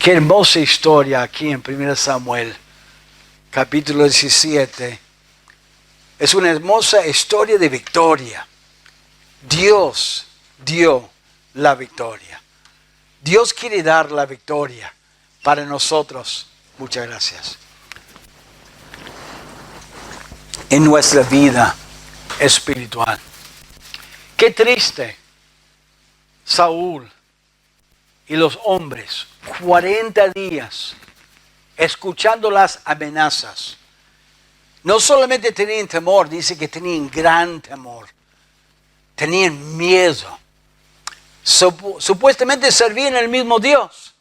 Qué hermosa historia aquí en 1 Samuel, capítulo 17. Es una hermosa historia de victoria. Dios dio la victoria. Dios quiere dar la victoria para nosotros. Muchas gracias. En nuestra vida espiritual. Qué triste. Saúl y los hombres, 40 días, escuchando las amenazas. No solamente tenían temor, dice que tenían gran temor. Tenían miedo. Supuestamente servían al mismo Dios.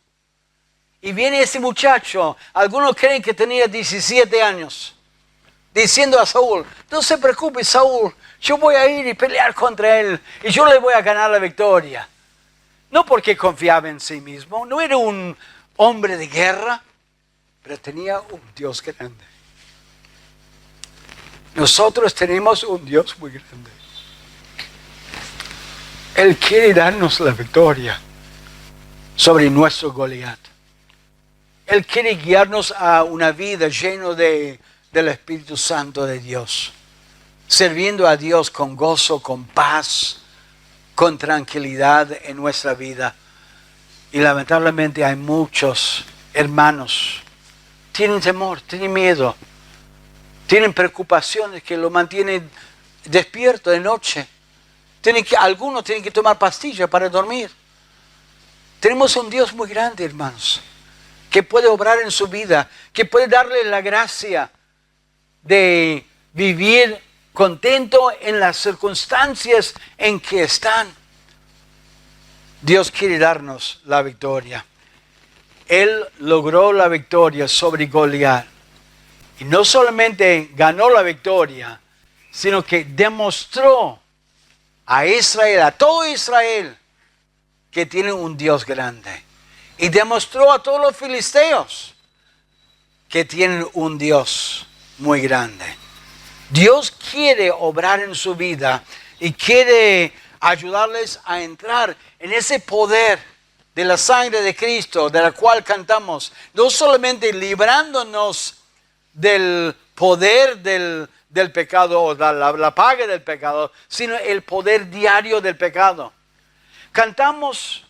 Y viene ese muchacho, algunos creen que tenía 17 años, diciendo a Saúl, no se preocupe Saúl, yo voy a ir y pelear contra él y yo le voy a ganar la victoria. No porque confiaba en sí mismo, no era un hombre de guerra, pero tenía un Dios grande. Nosotros tenemos un Dios muy grande. Él quiere darnos la victoria sobre nuestro Goliat. Él quiere guiarnos a una vida llena del Espíritu Santo de Dios, sirviendo a Dios con gozo, con paz, con tranquilidad en nuestra vida. Y lamentablemente hay muchos hermanos, tienen temor, tienen miedo, tienen preocupaciones que lo mantienen despierto de noche. Algunos tienen que tomar pastillas para dormir. Tenemos un Dios muy grande, hermanos, que puede obrar en su vida, que puede darle la gracia de vivir contento en las circunstancias en que están. Dios quiere darnos la victoria. Él logró la victoria sobre Goliat. Y no solamente ganó la victoria, sino que demostró a Israel, a todo Israel, que tiene un Dios grande. Y demostró a todos los filisteos que tienen un Dios muy grande. Dios quiere obrar en su vida y quiere ayudarles a entrar en ese poder de la sangre de Cristo, de la cual cantamos, no solamente librándonos del poder del pecado o la paga del pecado, sino el poder diario del pecado. Cantamos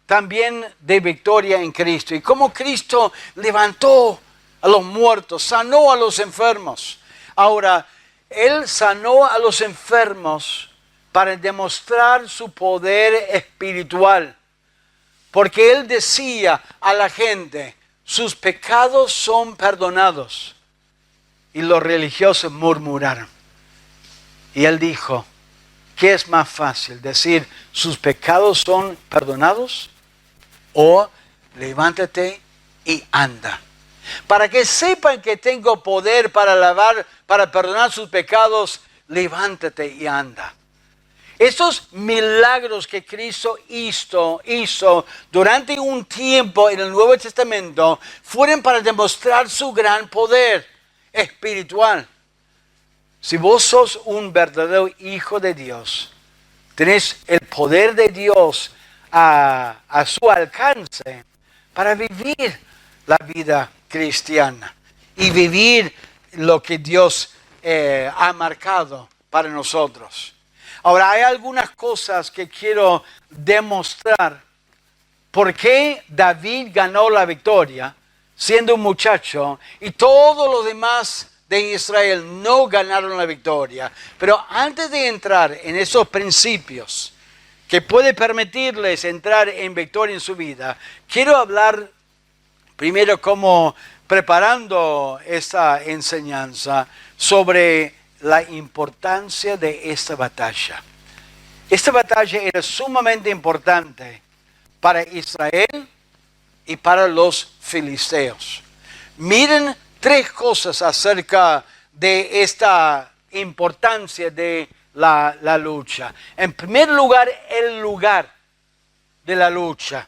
también de victoria en Cristo y cómo Cristo levantó a los muertos, sanó a los enfermos. Ahora, Él sanó a los enfermos para demostrar su poder espiritual. Porque Él decía a la gente, sus pecados son perdonados. Y los religiosos murmuraron. Y Él dijo, ¿qué es más fácil? ¿Decir, sus pecados son perdonados? ¿O levántate y anda? Para que sepan que tengo poder para perdonar sus pecados, levántate y anda. Esos milagros que Cristo hizo durante un tiempo en el Nuevo Testamento fueron para demostrar su gran poder espiritual. Si vos sos un verdadero hijo de Dios, tenés el poder de Dios a su alcance para vivir la vida cristiana y vivir lo que Dios ha marcado para nosotros. Ahora, hay algunas cosas que quiero demostrar. ¿Por qué David ganó la victoria siendo un muchacho y todos los demás de Israel no ganaron la victoria? Pero antes de entrar en esos principios que puede permitirles entrar en victoria en su vida, quiero hablar primero, como preparando esta enseñanza, sobre la importancia de esta batalla. Esta batalla era sumamente importante para Israel y para los filisteos. Miren 3 cosas acerca de esta importancia de la lucha. En primer lugar, el lugar de la lucha.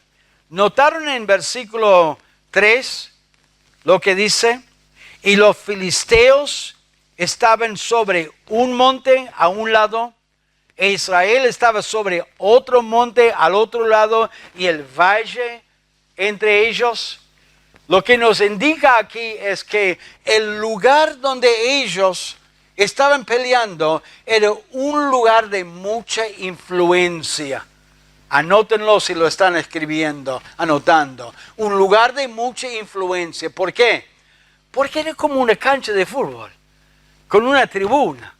¿Notaron en versículo 3 lo que dice? Y los filisteos estaban sobre un monte a un lado, e Israel estaba sobre otro monte al otro lado, y el valle entre ellos. Lo que nos indica aquí es que el lugar donde ellos estaban peleando era un lugar de mucha influencia. Anótenlo si lo están escribiendo, anotando. Un lugar de mucha influencia. ¿Por qué? Porque era como una cancha de fútbol, con una tribuna.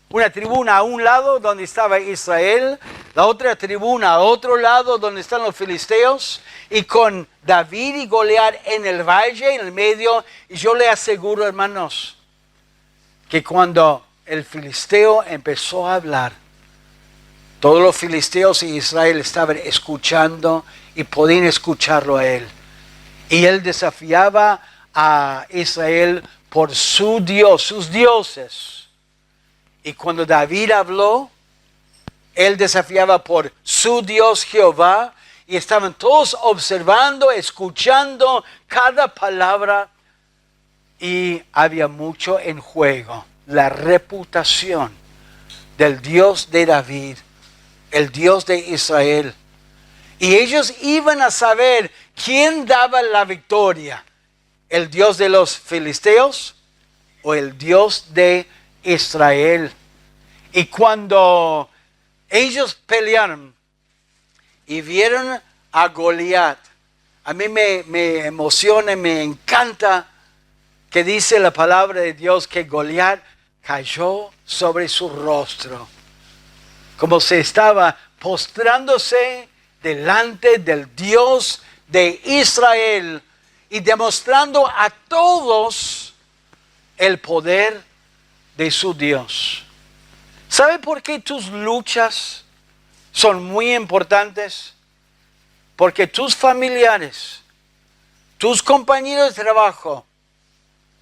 Una tribuna a un lado donde estaba Israel, la otra tribuna a otro lado donde están los filisteos, y con David y Goliat en el valle, en el medio. Y yo le aseguro, hermanos, que cuando el filisteo empezó a hablar, todos los filisteos y Israel estaban escuchando y podían escucharlo a él. Y él desafiaba a Israel por su Dios, sus dioses. Y cuando David habló, él desafiaba por su Dios Jehová. Y estaban todos observando, escuchando cada palabra. Y había mucho en juego. La reputación del Dios de David, el Dios de Israel. Y ellos iban a saber quién daba la victoria. ¿El Dios de los filisteos o el Dios de Israel? Y cuando ellos pelearon y vieron a Goliat, a mí me emociona, me encanta que dice la palabra de Dios que Goliat cayó sobre su rostro, como se estaba postrándose delante del Dios de Israel y demostrando a todos el poder de su Dios. ¿Sabe por qué tus luchas son muy importantes? Porque tus familiares, tus compañeros de trabajo,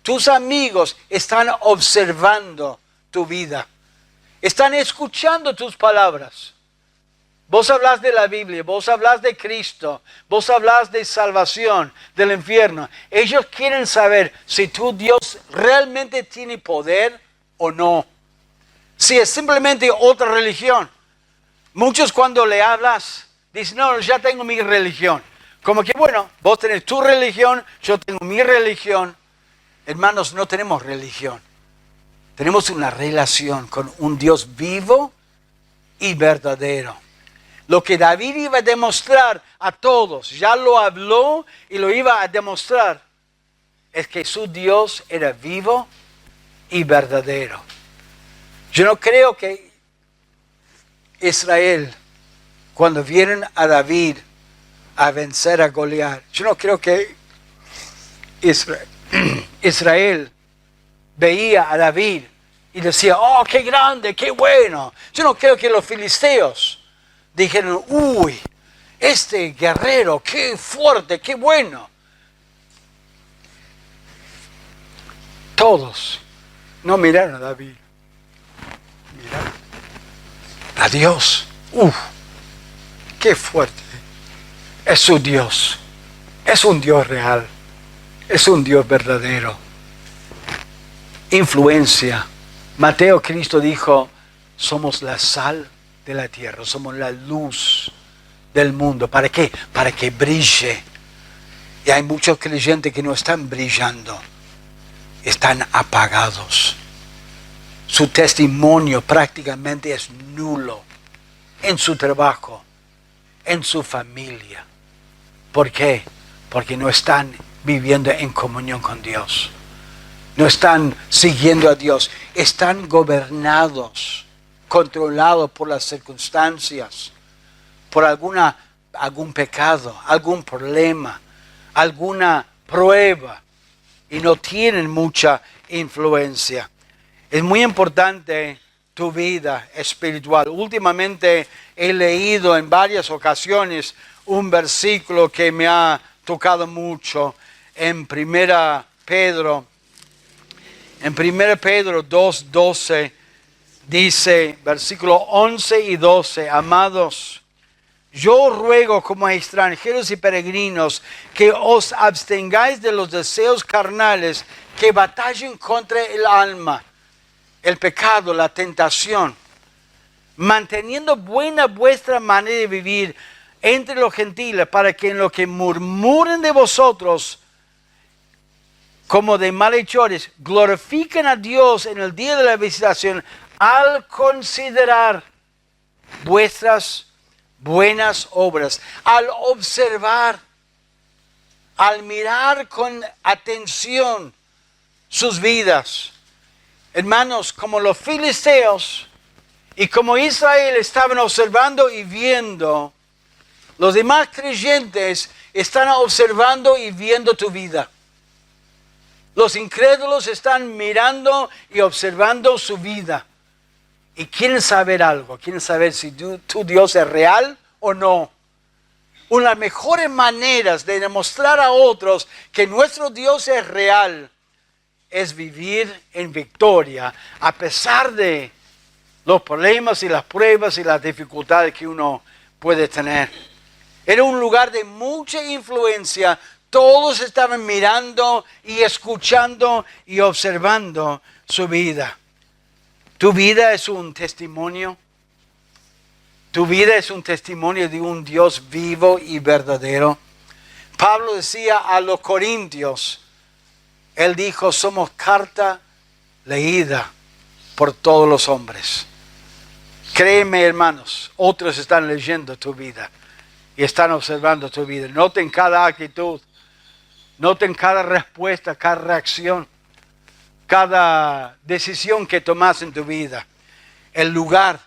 tus amigos están observando tu vida. Están escuchando tus palabras. Vos hablas de la Biblia, vos hablas de Cristo, vos hablas de salvación, del infierno. Ellos quieren saber si tu Dios realmente tiene poder o no. Si es simplemente otra religión. Muchos cuando le hablas, dicen, no, ya tengo mi religión. Como que, bueno, vos tenés tu religión, yo tengo mi religión. Hermanos, no tenemos religión. Tenemos una relación con un Dios vivo y verdadero. Lo que David iba a demostrar a todos, ya lo habló y lo iba a demostrar, es que su Dios era vivo y verdadero. Yo no creo que Israel, cuando vieron a David a vencer a Goliat, yo no creo que Israel veía a David y decía, oh, qué grande, qué bueno. Yo no creo que los filisteos dijeron, uy, este guerrero, qué fuerte, qué bueno. Todos no miraron a David, miraron a Dios. Qué fuerte. Es su Dios. Es un Dios real. Es un Dios verdadero. Influencia. Mateo, Cristo dijo, somos la sal de la tierra, somos la luz del mundo. ¿Para qué? Para que brille. Y hay muchos creyentes que no están brillando, están apagados. Su testimonio prácticamente es nulo en su trabajo, en su familia. ¿Por qué? Porque no están viviendo en comunión con Dios. No están siguiendo a Dios. Están gobernados, controlados por las circunstancias, por algún pecado, algún problema, alguna prueba, y no tienen mucha influencia. Es muy importante tu vida espiritual. Últimamente he leído en varias ocasiones un versículo que me ha tocado mucho en 1 Pedro. En 1 Pedro 2:12 dice, versículo 11 y 12, amados, yo ruego como extranjeros y peregrinos que os abstengáis de los deseos carnales que batallen contra el alma, el pecado, la tentación, manteniendo buena vuestra manera de vivir entre los gentiles, para que en lo que murmuren de vosotros como de malhechores, glorifiquen a Dios en el día de la visitación al considerar vuestras buenas obras, al observar, al mirar con atención sus vidas. Hermanos, como los filisteos y como Israel estaban observando y viendo, los demás creyentes están observando y viendo tu vida. Los incrédulos están mirando y observando su vida. Y quieren saber algo, quieren saber si tu Dios es real o no. Una de las mejores maneras de demostrar a otros que nuestro Dios es real es vivir en victoria a pesar de los problemas y las pruebas y las dificultades que uno puede tener. Era un lugar de mucha influencia. Todos estaban mirando y escuchando y observando su vida. Tu vida es un testimonio. Tu vida es un testimonio de un Dios vivo y verdadero. Pablo decía a los corintios, él dijo, somos carta leída por todos los hombres. Créeme, hermanos, otros están leyendo tu vida y están observando tu vida. Noten cada actitud, noten cada respuesta, cada reacción, cada decisión que tomas en tu vida. El lugar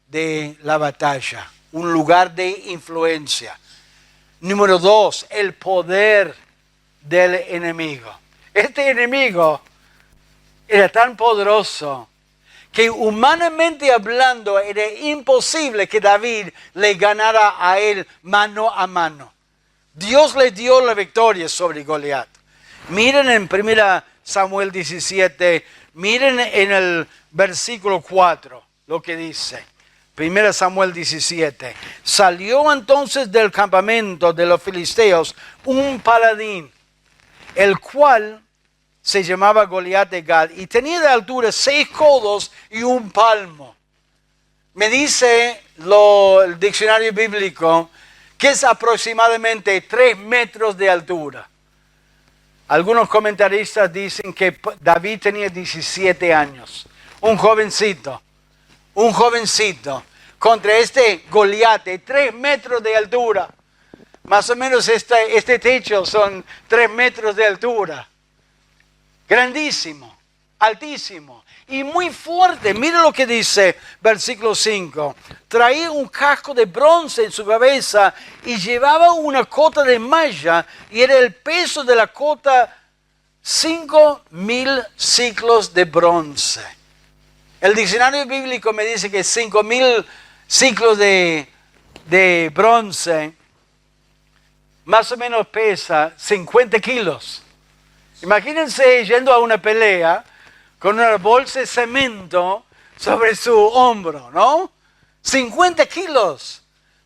de la batalla, un lugar de influencia. Número 2, el poder del enemigo. Este enemigo era tan poderoso que humanamente hablando era imposible que David le ganara a él mano a mano. Dios le dio la victoria sobre Goliat. Miren en 1 Samuel 17, miren en el versículo 4 lo que dice. 1 Samuel 17. Salió entonces del campamento de los filisteos un paladín, el cual se llamaba Goliat de Gat, y tenía de altura 6 codos y un palmo. Me dice el diccionario bíblico que es aproximadamente 3 metros de altura. Algunos comentaristas dicen que David tenía 17 años, un jovencito, contra este Goliat de 3 metros de altura. Más o menos este techo son 3 metros de altura. Grandísimo, altísimo y muy fuerte. Mira lo que dice versículo 5. Traía un casco de bronce en su cabeza y llevaba una cota de malla, y era el peso de la cota 5,000 ciclos de bronce. El diccionario bíblico me dice que 5,000 ciclos de bronce más o menos pesa 50 kilos. Imagínense yendo a una pelea con una bolsa de cemento sobre su hombro, ¿no? 50 kilos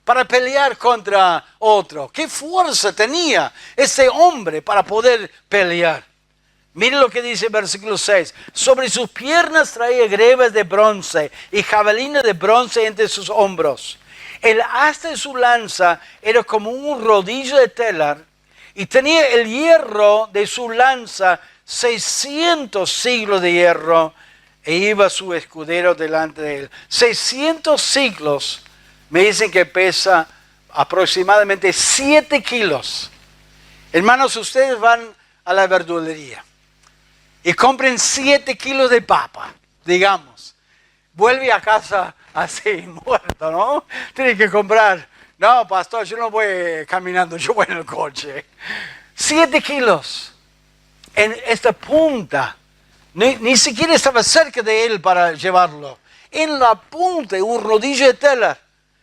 para pelear contra otro. ¿Qué fuerza tenía ese hombre para poder pelear? Miren lo que dice el versículo 6. Sobre sus piernas traía grebas de bronce y jabalina de bronce entre sus hombros. El asta de su lanza era como un rodillo de telar, y tenía el hierro de su lanza 600 siglos de hierro, e iba su escudero delante de él. 600 siglos me dicen que pesa aproximadamente 7 kilos. Hermanos, ustedes van a la verdulería y compren 7 kilos de papa, digamos. Vuelve a casa así, muerto, ¿no? Tiene que comprar. No, pastor, yo no voy caminando, yo voy en el coche. 7 kilos en esta punta. Ni siquiera estaba cerca de él para llevarlo. En la punta, un rodillo de tela.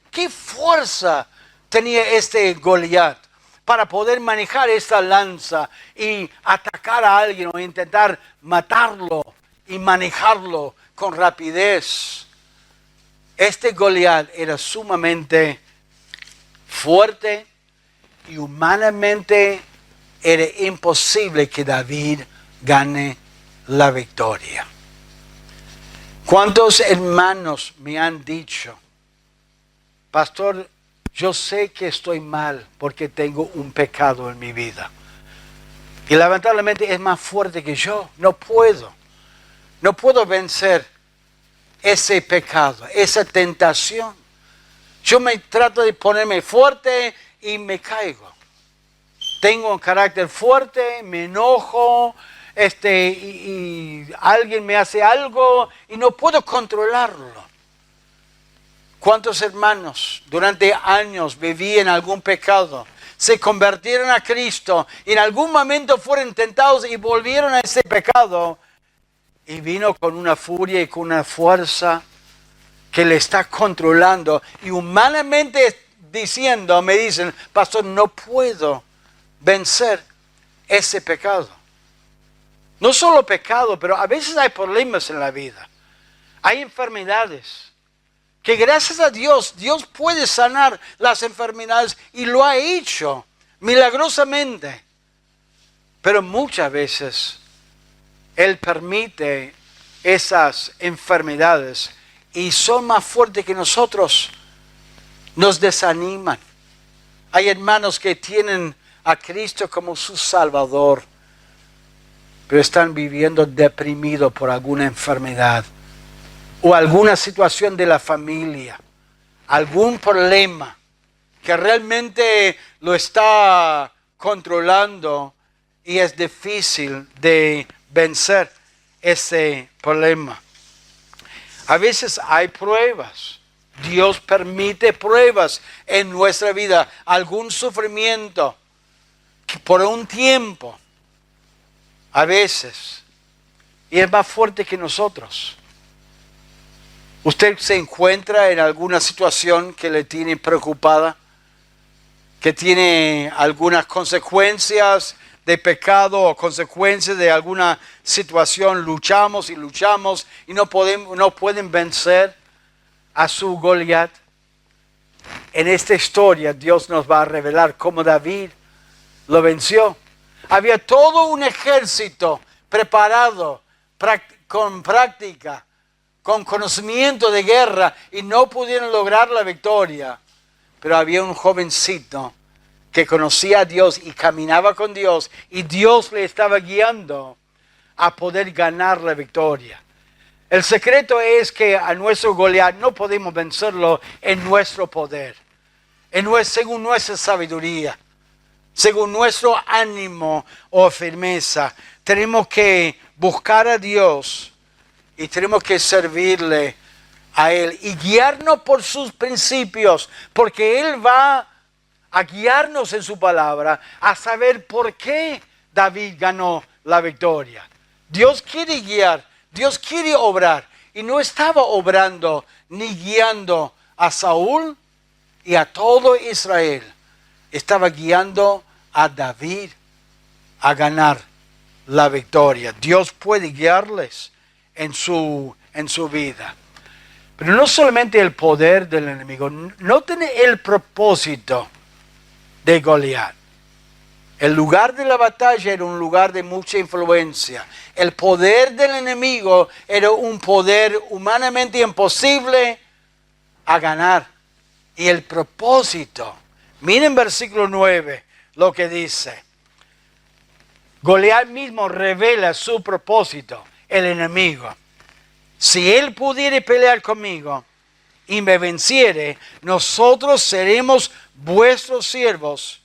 ¿Qué fuerza tenía este Goliat para poder manejar esta lanza y atacar a alguien o intentar matarlo y manejarlo con rapidez? Este Goliat era sumamente fuerte y humanamente era imposible que David gane la victoria. ¿Cuántos hermanos me han dicho, pastor, yo sé que estoy mal porque tengo un pecado en mi vida. Y lamentablemente es más fuerte que yo. No puedo vencer ese pecado, esa tentación. Yo me trato de ponerme fuerte y me caigo. Tengo un carácter fuerte, me enojo, y alguien me hace algo y no puedo controlarlo. ¿Cuántos hermanos durante años vivían algún pecado? Se convirtieron a Cristo y en algún momento fueron tentados y volvieron a ese pecado. Y vino con una furia y con una fuerza que le está controlando. Y humanamente diciendo, me dicen, pastor, no puedo vencer ese pecado. No solo pecado, pero a veces hay problemas en la vida. Hay enfermedades que gracias a Dios, Dios puede sanar las enfermedades y lo ha hecho milagrosamente. Pero muchas veces Él permite esas enfermedades y son más fuertes que nosotros, nos desaniman. Hay hermanos que tienen a Cristo como su Salvador, pero están viviendo deprimidos por alguna enfermedad o alguna situación de la familia, algún problema que realmente lo está controlando y es difícil de vencer ese problema. A veces hay pruebas. Dios permite pruebas en nuestra vida, algún sufrimiento por un tiempo, a veces, y es más fuerte que nosotros. ¿Usted se encuentra en alguna situación que le tiene preocupada? ¿Que tiene algunas consecuencias de pecado o consecuencias de alguna situación? Luchamos y no pueden vencer a su Goliat. En esta historia Dios nos va a revelar cómo David lo venció. Había todo un ejército preparado, con práctica, con conocimiento de guerra, y no pudieron lograr la victoria. Pero había un jovencito que conocía a Dios y caminaba con Dios, y Dios le estaba guiando a poder ganar la victoria. El secreto es que a nuestro Goliat no podemos vencerlo en nuestro poder, según nuestra sabiduría, según nuestro ánimo o firmeza. Tenemos que buscar a Dios y tenemos que servirle a Él y guiarnos por sus principios, porque Él va a guiarnos en su palabra a saber por qué David ganó la victoria. Dios quiere guiar, Dios quiere obrar, y no estaba obrando ni guiando a Saúl y a todo Israel. Estaba guiando a David a ganar la victoria. Dios puede guiarles en su vida. Pero no solamente el poder del enemigo, no tiene el propósito de Goliat. El lugar de la batalla era un lugar de mucha influencia. El poder del enemigo era un poder humanamente imposible a ganar. Y el propósito, miren versículo 9, lo que dice. Goliat mismo revela su propósito, el enemigo. Si él pudiere pelear conmigo y me venciere, nosotros seremos vuestros siervos.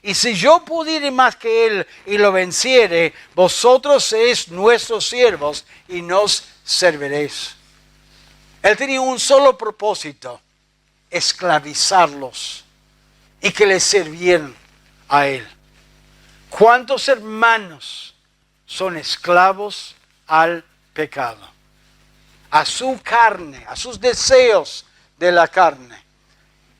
Y si yo pudiere más que él y lo venciere, vosotros seréis nuestros siervos y nos serviréis. Él tenía un solo propósito: esclavizarlos y que les sirvieran a él. ¿Cuántos hermanos son esclavos al pecado? A su carne, a sus deseos de la carne.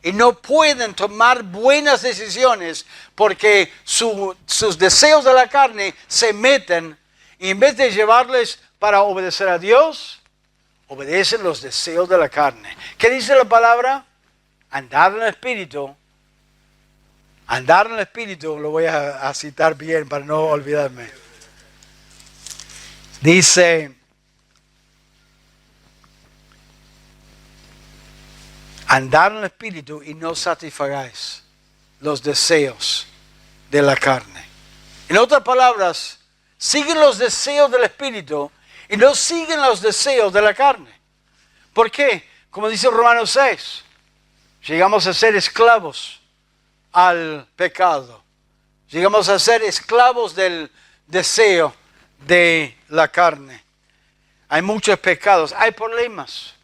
Y no pueden tomar buenas decisiones porque sus deseos de la carne se meten, y en vez de llevarles para obedecer a Dios, obedecen los deseos de la carne. ¿Qué dice la palabra? Andar en el Espíritu. Andar en el Espíritu, lo voy a citar bien para no olvidarme. Dice, Andar en el Espíritu y no satisfagáis los deseos de la carne. En otras palabras, siguen los deseos del Espíritu y no siguen los deseos de la carne. ¿Por qué? Como dice Romanos 6, llegamos a ser esclavos al pecado. Llegamos a ser esclavos del deseo de la carne. Hay muchos pecados, hay problemas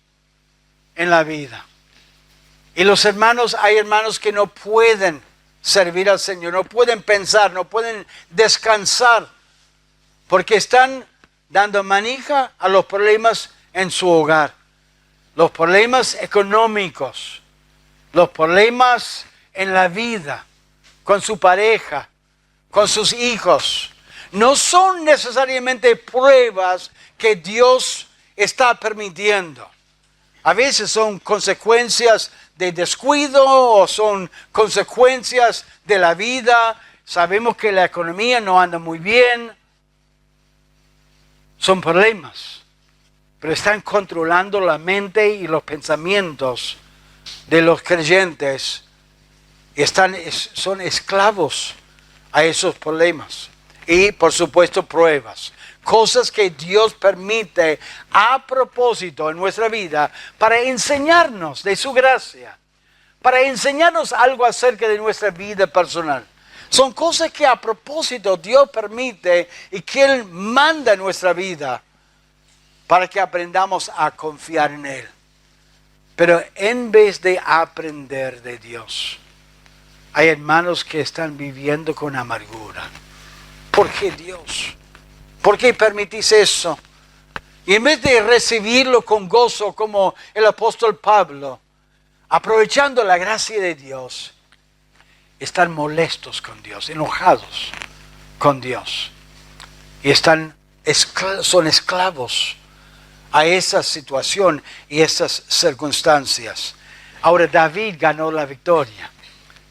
en la vida. Y hay hermanos que no pueden servir al Señor, no pueden pensar, no pueden descansar, porque están dando manija a los problemas en su hogar, los problemas económicos, los problemas en la vida, con su pareja, con sus hijos. No son necesariamente pruebas que Dios está permitiendo. A veces son consecuencias de descuido o son consecuencias de la vida. Sabemos que la economía no anda muy bien. Son problemas, pero están controlando la mente y los pensamientos de los creyentes. Son esclavos a esos problemas. Y por supuesto pruebas. Cosas que Dios permite a propósito en nuestra vida para enseñarnos de su gracia. Para enseñarnos algo acerca de nuestra vida personal. Son cosas que a propósito Dios permite y que Él manda en nuestra vida para que aprendamos a confiar en Él. Pero en vez de aprender de Dios, hay hermanos que están viviendo con amargura. ¿Por qué Dios? ¿Por qué permitís eso? Y en vez de recibirlo con gozo como el apóstol Pablo, aprovechando la gracia de Dios, están molestos con Dios, enojados con Dios. Y son esclavos a esa situación y esas circunstancias. Ahora David ganó la victoria.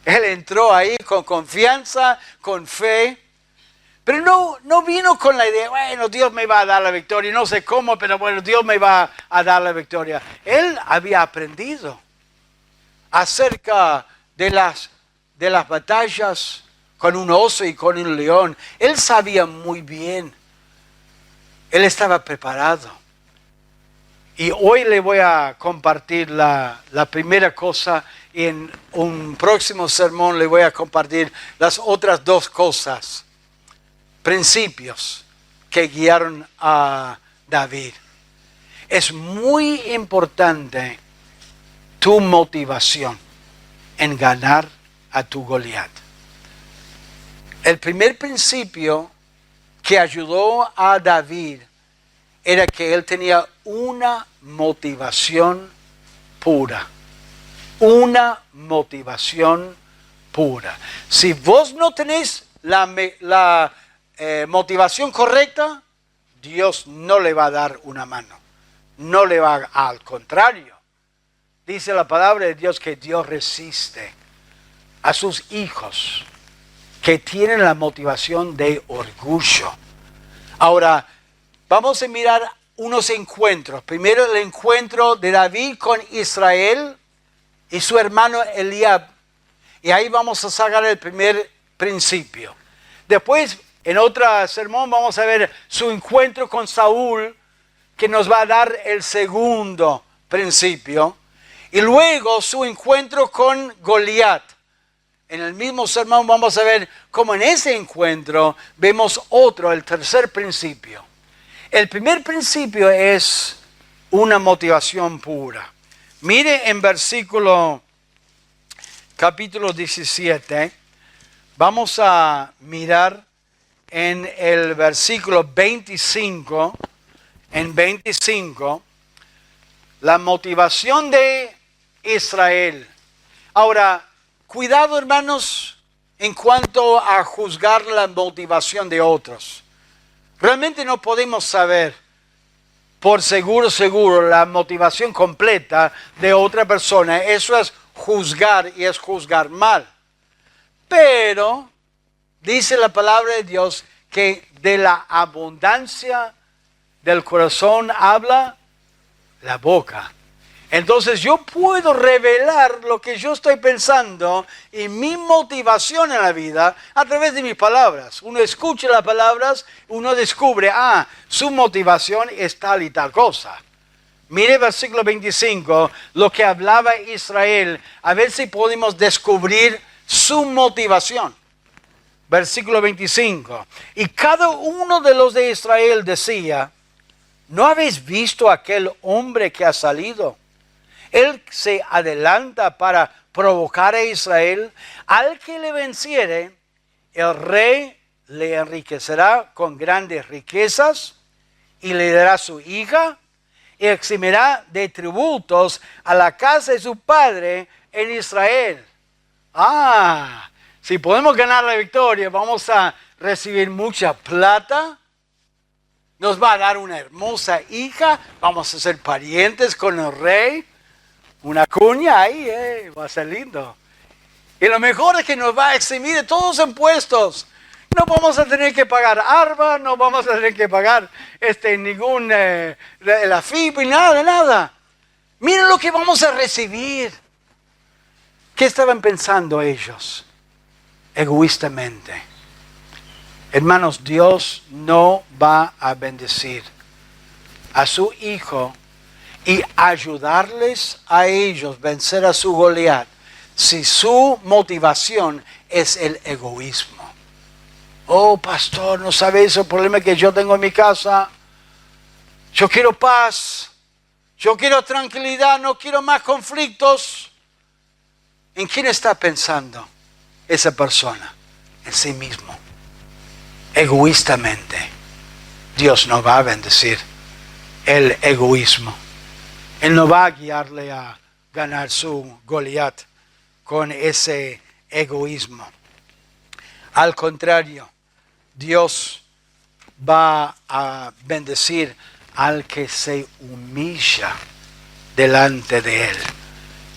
Él entró ahí con confianza, con fe. Pero no vino con la idea, bueno, Dios me va a dar la victoria, no sé cómo, pero bueno, Dios me va a dar la victoria. Él había aprendido acerca de las batallas con un oso y con un león. Él sabía muy bien, él estaba preparado. Y hoy le voy a compartir la primera cosa y en un próximo sermón le voy a compartir las otras dos cosas. Principios que guiaron a David. Es muy importante tu motivación en ganar a tu Goliat. El primer principio que ayudó a David era que él tenía una motivación pura. Una motivación pura. Si vos no tenés la motivación correcta, Dios no le va a dar una mano. No le va al contrario. Dice la palabra de Dios que Dios resiste a sus hijos que tienen la motivación de orgullo. Ahora, vamos a mirar unos encuentros. Primero el encuentro de David con Israel y su hermano Eliab. Y ahí vamos a sacar el primer principio. Después, en otro sermón vamos a ver su encuentro con Saúl, que nos va a dar el segundo principio. Y luego su encuentro con Goliat. En el mismo sermón vamos a ver cómo en ese encuentro vemos el tercer principio. El primer principio es una motivación pura. Mire en capítulo 17, vamos a mirar en el versículo 25, la motivación de Israel. Ahora, cuidado hermanos en cuanto a juzgar la motivación de otros. Realmente no podemos saber por seguro la motivación completa de otra persona. Eso es juzgar y es juzgar mal. Pero dice la palabra de Dios que de la abundancia del corazón habla la boca. Entonces yo puedo revelar lo que yo estoy pensando y mi motivación en la vida a través de mis palabras. Uno escucha las palabras, uno descubre, su motivación es tal y tal cosa. Mire versículo 25, lo que hablaba Israel, a ver si podemos descubrir su motivación. Versículo 25, y cada uno de los de Israel decía, ¿no habéis visto aquel hombre que ha salido? Él se adelanta para provocar a Israel. Al que le venciere, el rey le enriquecerá con grandes riquezas y le dará su hija y eximirá de tributos a la casa de su padre en Israel. Si podemos ganar la victoria, vamos a recibir mucha plata. Nos va a dar una hermosa hija. Vamos a ser parientes con el rey. Una cuña ahí, va a ser lindo. Y lo mejor es que nos va a eximir de todos los impuestos. No vamos a tener que pagar ARBA, no vamos a tener que pagar ningún la FIP, nada. Miren lo que vamos a recibir. ¿Qué estaban pensando ellos? Egoístamente. Hermanos, Dios no va a bendecir a su hijo y ayudarles a ellos vencer a su Goliat si su motivación es el egoísmo. Oh, pastor, no sabes el problema que yo tengo en mi casa. Yo quiero paz, yo quiero tranquilidad, no quiero más conflictos. ¿En quién está pensando esa persona? En sí mismo. Egoístamente. Dios no va a bendecir el egoísmo. Él no va a guiarle a ganar su Goliat con ese egoísmo. Al contrario, Dios va a bendecir al que se humilla delante de Él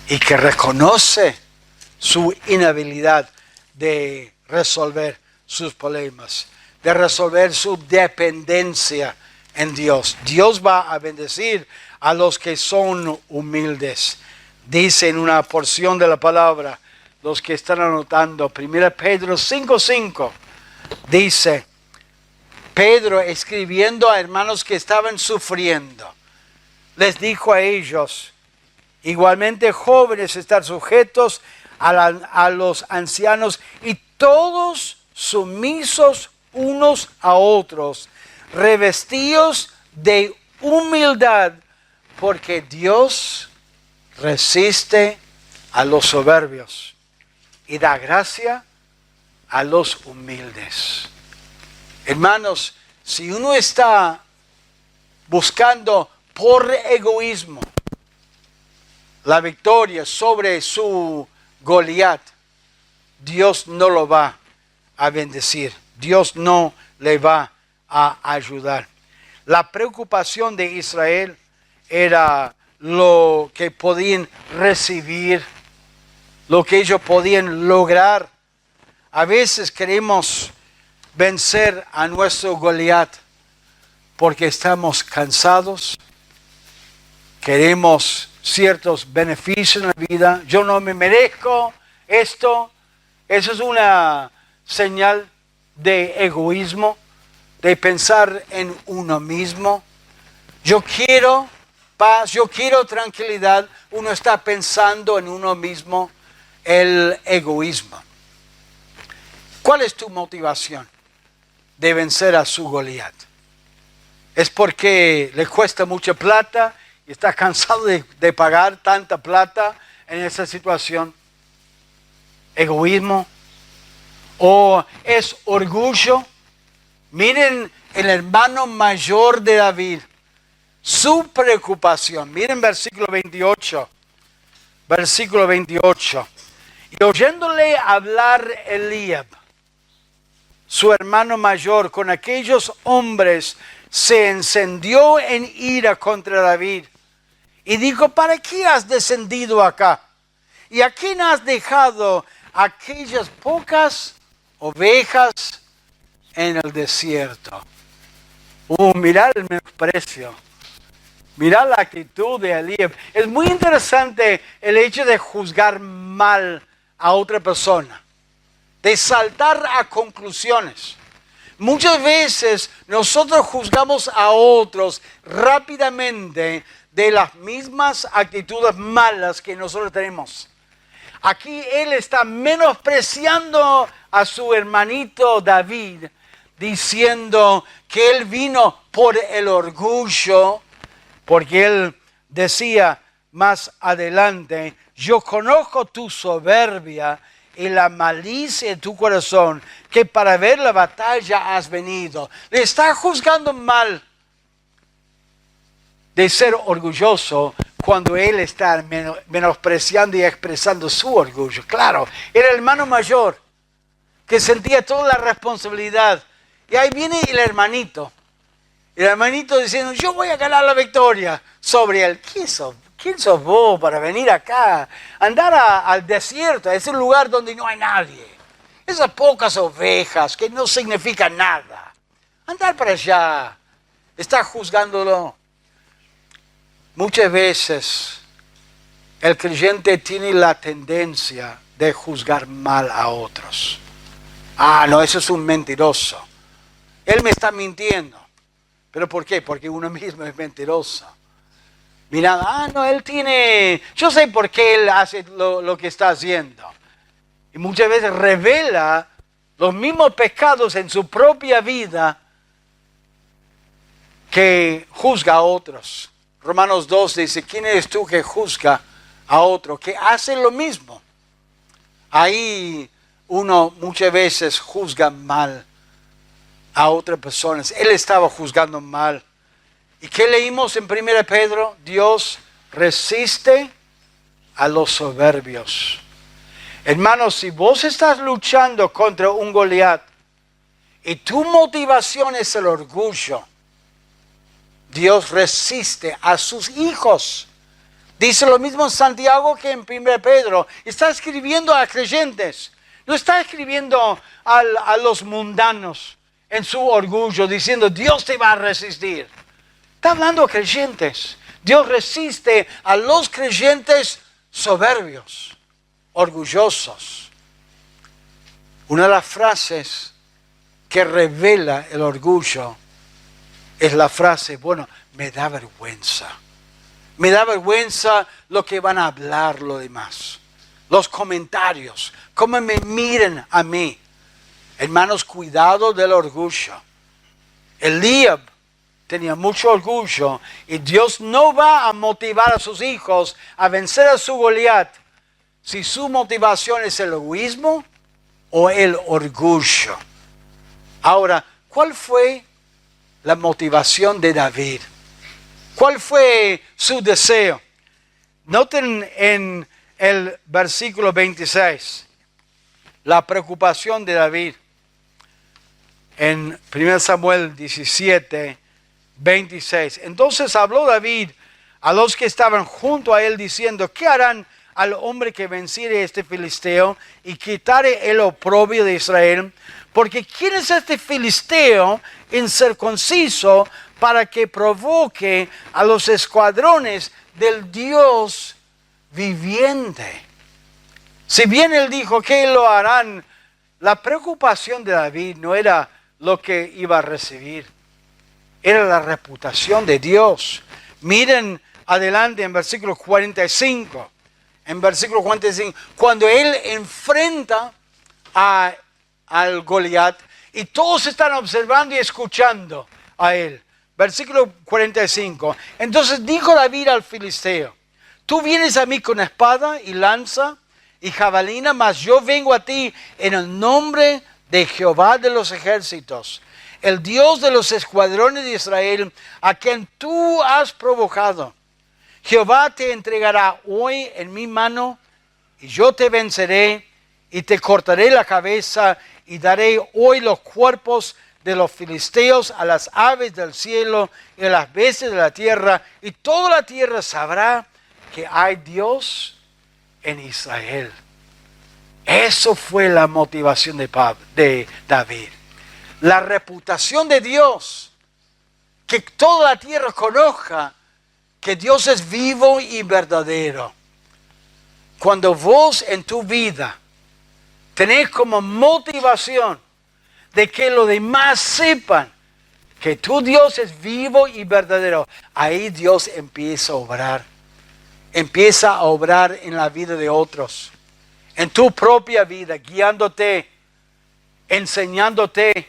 y que reconoce su inhabilidad de resolver sus problemas, de resolver su dependencia en Dios. Dios va a bendecir a los que son humildes. Dice en una porción de la palabra, los que están anotando, 1 Pedro 5:5, dice, Pedro escribiendo a hermanos que estaban sufriendo, les dijo a ellos, igualmente jóvenes, estar sujetos a los ancianos y todos sumisos unos a otros, revestidos de humildad, porque Dios resiste a los soberbios y da gracia a los humildes. Hermanos, si uno está buscando por egoísmo la victoria sobre su Goliat, Dios no lo va a bendecir. Dios no le va a ayudar. La preocupación de Israel era lo que podían recibir, lo que ellos podían lograr. A veces queremos vencer a nuestro Goliat porque estamos cansados, queremos ciertos beneficios en la vida. Yo no me merezco esto. Eso es una señal de egoísmo, de pensar en uno mismo. Yo quiero paz, yo quiero tranquilidad. Uno está pensando en uno mismo, el egoísmo. ¿Cuál es tu motivación de vencer a su Goliat? ¿Es porque le cuesta mucha plata y está cansado de pagar tanta plata en esa situación? ¿Egoísmo? ¿O es orgullo? Miren el hermano mayor de David, su preocupación. Miren versículo 28. Versículo 28. Y oyéndole hablar Eliab, su hermano mayor, con aquellos hombres, se encendió en ira contra David y dijo, ¿para qué has descendido acá? ¿Y a quién has dejado aquellas pocas ovejas en el desierto? Mirad el menosprecio. Mirad la actitud de Eliab. Es muy interesante el hecho de juzgar mal a otra persona, de saltar a conclusiones. Muchas veces nosotros juzgamos a otros rápidamente de las mismas actitudes malas que nosotros tenemos. Aquí él está menospreciando a su hermanito David, diciendo que él vino por el orgullo, porque él decía más adelante, yo conozco tu soberbia y la malicia de tu corazón, que para ver la batalla has venido. Le está juzgando mal de ser orgulloso cuando él está menospreciando y expresando su orgullo. Claro, era el hermano mayor que sentía toda la responsabilidad. Y ahí viene el hermanito diciendo, yo voy a ganar la victoria sobre él. ¿Quién sos vos para venir acá? Andar al desierto, a ese lugar donde no hay nadie. Esas pocas ovejas que no significan nada. Andar para allá. Está juzgándolo. Muchas veces el creyente tiene la tendencia de juzgar mal a otros. No, eso es un mentiroso. Él me está mintiendo. ¿Pero por qué? Porque uno mismo es mentiroso. Mira, no, él tiene... Yo sé por qué él hace lo que está haciendo. Y muchas veces revela los mismos pecados en su propia vida que juzga a otros. Romanos 2 dice, ¿quién eres tú que juzga a otro? Que hace lo mismo. Ahí uno muchas veces juzga mal a otras personas. Él estaba juzgando mal. ¿Y qué leímos en 1 Pedro? Dios resiste a los soberbios. Hermanos, si vos estás luchando contra un Goliat y tu motivación es el orgullo, Dios resiste a sus hijos. Dice lo mismo en Santiago que en 1 Pedro. Está escribiendo a creyentes. No está escribiendo a los mundanos en su orgullo, diciendo Dios te va a resistir. Está hablando a creyentes. Dios resiste a los creyentes soberbios, orgullosos. Una de las frases que revela el orgullo es la frase, bueno, me da vergüenza. Me da vergüenza lo que van a hablar los demás. Los comentarios, cómo me miren a mí. Hermanos, cuidado del orgullo. Eliab tenía mucho orgullo y Dios no va a motivar a sus hijos a vencer a su Goliat si su motivación es el egoísmo o el orgullo. Ahora, ¿cuál fue la motivación de David? ¿Cuál fue su deseo? Noten en el versículo 26 la preocupación de David. En 1 Samuel 17, 26. Entonces habló David a los que estaban junto a él diciendo, ¿qué harán al hombre que venciere este filisteo y quitare el oprobio de Israel? Porque ¿quién es este filisteo incircunciso para que provoque a los escuadrones del Dios viviente? Si bien él dijo que lo harán, la preocupación de David no era lo que iba a recibir, era la reputación de Dios. Miren adelante en versículo 45. En versículo 45, cuando él enfrenta al Goliat y todos están observando y escuchando a él. Versículo 45. Entonces dijo David al filisteo, tú vienes a mí con espada y lanza y jabalina, mas yo vengo a ti en el nombre de Jehová de los ejércitos, el Dios de los escuadrones de Israel, a quien tú has provocado. Jehová te entregará hoy en mi mano, y yo te venceré, y te cortaré la cabeza, y daré hoy los cuerpos de los filisteos a las aves del cielo y a las bestias de la tierra, y toda la tierra sabrá que hay Dios en Israel. Eso fue la motivación de David. La reputación de Dios, que toda la tierra conozca que Dios es vivo y verdadero. Cuando vos en tu vida tenés como motivación de que los demás sepan que tu Dios es vivo y verdadero, ahí Dios empieza a obrar. Empieza a obrar en la vida de otros, en tu propia vida, guiándote, enseñándote,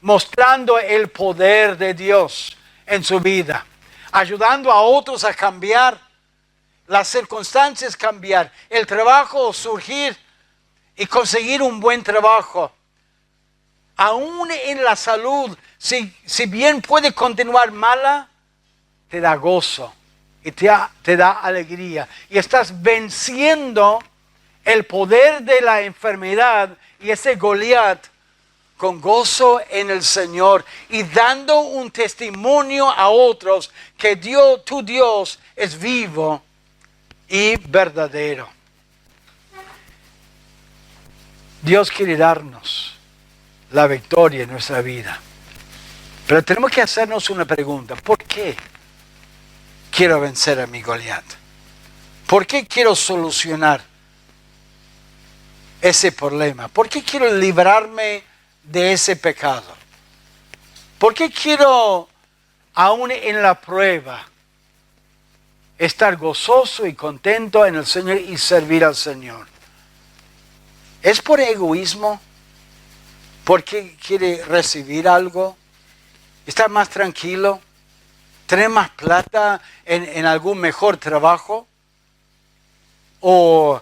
mostrando el poder de Dios en su vida, ayudando a otros a cambiar, las circunstancias cambiar, el trabajo surgir y conseguir un buen trabajo. Aún en la salud, si bien puede continuar mala, te da gozo y te da alegría. Y estás venciendo el poder de la enfermedad y ese Goliat con gozo en el Señor y dando un testimonio a otros que tu Dios es vivo y verdadero. Dios quiere darnos la victoria en nuestra vida. Pero tenemos que hacernos una pregunta. ¿Por qué quiero vencer a mi Goliat? ¿Por qué quiero solucionar ese problema? ¿Por qué quiero librarme de ese pecado? ¿Por qué quiero, aún en la prueba, estar gozoso y contento en el Señor y servir al Señor? ¿Es por egoísmo? ¿Porque quiere recibir algo? ¿Estar más tranquilo? ¿Tener más plata en algún mejor trabajo? ¿O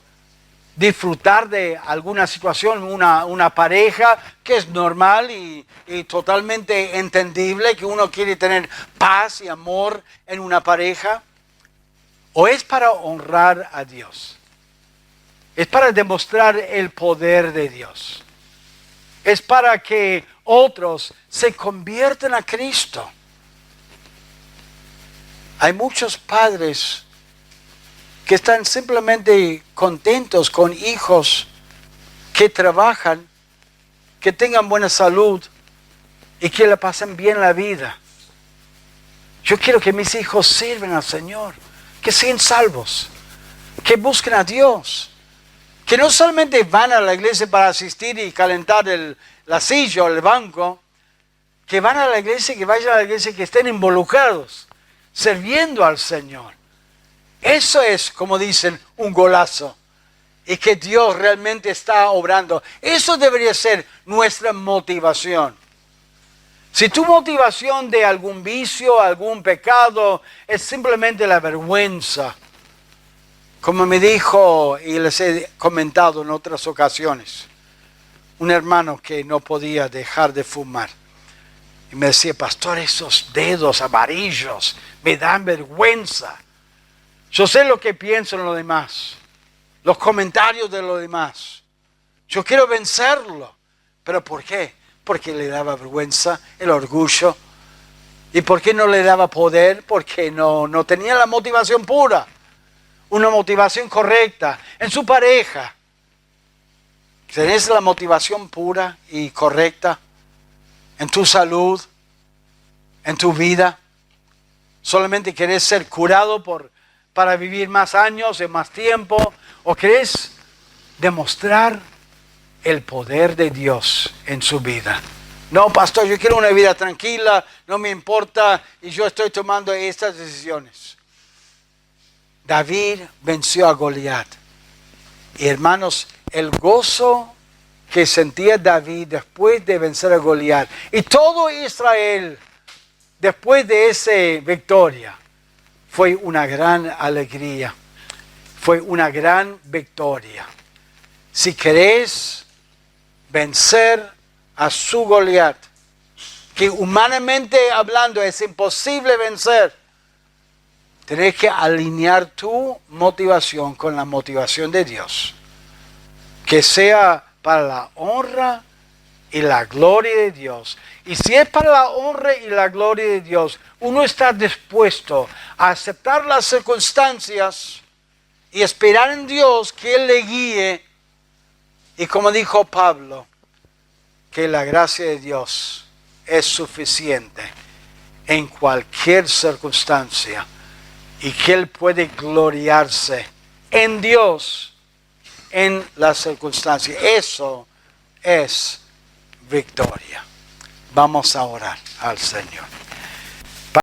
disfrutar de alguna situación, una pareja que es normal y totalmente entendible, que uno quiere tener paz y amor en una pareja? ¿O es para honrar a Dios? Es para demostrar el poder de Dios. Es para que otros se conviertan a Cristo. Hay muchos padres que están simplemente contentos con hijos que trabajan, que tengan buena salud y que le pasen bien la vida. Yo quiero que mis hijos sirvan al Señor, que sean salvos, que busquen a Dios. Que no solamente van a la iglesia para asistir y calentar la silla o el banco, que van a la iglesia, que vayan a la iglesia, que estén involucrados, sirviendo al Señor. Eso es, como dicen, un golazo. Y que Dios realmente está obrando. Eso debería ser nuestra motivación. Si tu motivación de algún vicio, algún pecado, es simplemente la vergüenza, como me dijo y les he comentado en otras ocasiones, un hermano que no podía dejar de fumar. Y me decía, pastor, esos dedos amarillos me dan vergüenza. Yo sé lo que piensan los demás, los comentarios de los demás. Yo quiero vencerlo. ¿Pero por qué? Porque le daba vergüenza, el orgullo. ¿Y por qué no le daba poder? Porque no tenía la motivación pura. Una motivación correcta en su pareja. ¿Tenés la motivación pura y correcta en tu salud, en tu vida? ¿Solamente querés ser curado para vivir más años y más tiempo? ¿O querés demostrar el poder de Dios en su vida? No, pastor, yo quiero una vida tranquila, no me importa y yo estoy tomando estas decisiones. David venció a Goliat. Y hermanos, el gozo que sentía David después de vencer a Goliat y todo Israel después de esa victoria fue una gran alegría, fue una gran victoria. Si querés vencer a su Goliat, que humanamente hablando es imposible vencer, tenés que alinear tu motivación con la motivación de Dios. Que sea para la honra y la gloria de Dios. Y si es para la honra y la gloria de Dios, uno está dispuesto a aceptar las circunstancias y esperar en Dios que Él le guíe. Y como dijo Pablo, que la gracia de Dios es suficiente en cualquier circunstancia. y que Él puede gloriarse en Dios, en las circunstancias. Eso es victoria. Vamos a orar al Señor.